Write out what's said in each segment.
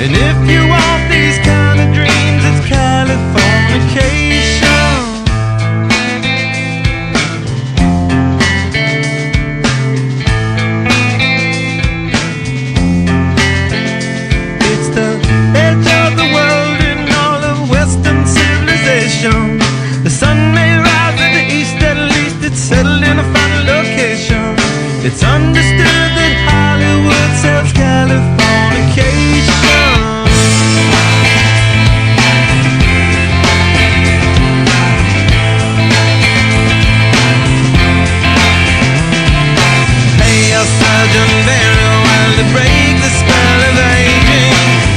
And if you want these kind of dreams, it's Californication. It's the edge of the world in all of Western civilization. The sun may rise in the east, at least it's settled in a final location. It's understood that Hollywood sells Californication.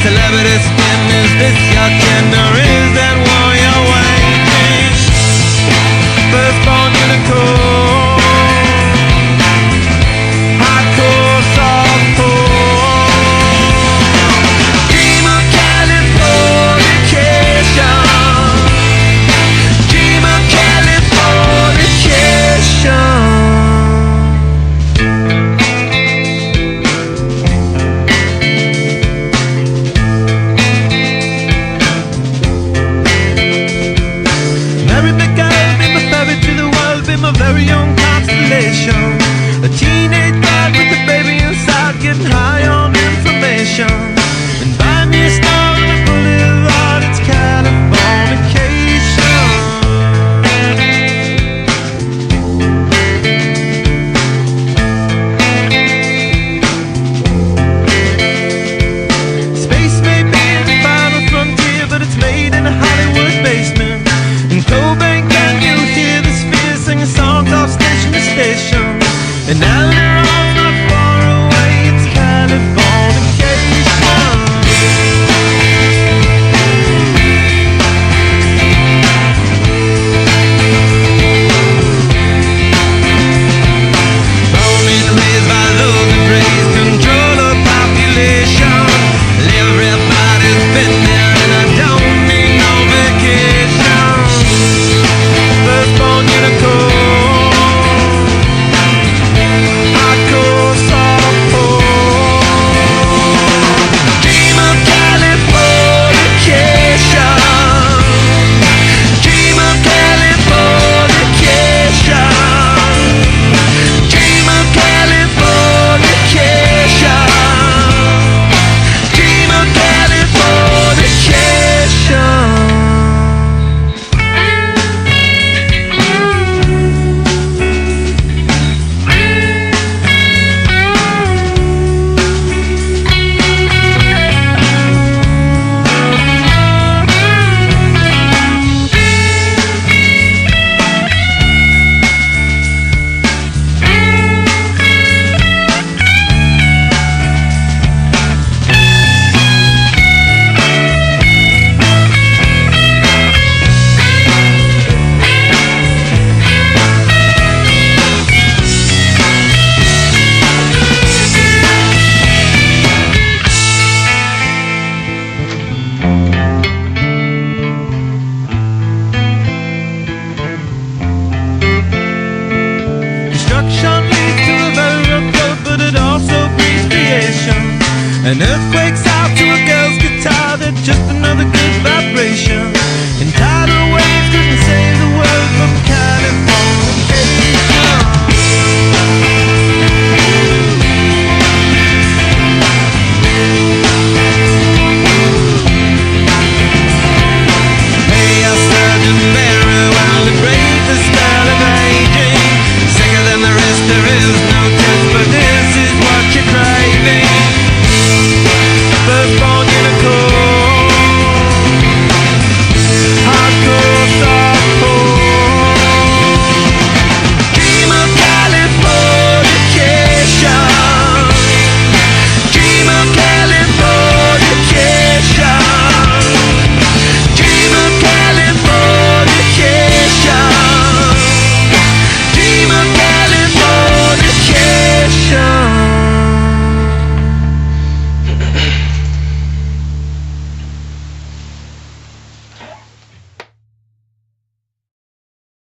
Celebrity skin, is this your kin, or is that war you're waging? Firstborn unicorn, hardcore, softcore. Dream of Californication. Dream of Californication. A very young constellation, a teenage bride with a baby inside, getting high on information. And buy me a star on a boulevard, it's Californication. Space may be the final frontier, but it's made in a Hollywood basement. In Cobain can you hear the singing songs off station to station, and now they're all not far away. It's Californication. Born and raised by those that raise control of population. Everybody's been there, and I don't need no vacation. Firstborn unicorn. Destruction leads to a very rough road, but it also breeds creation. And earth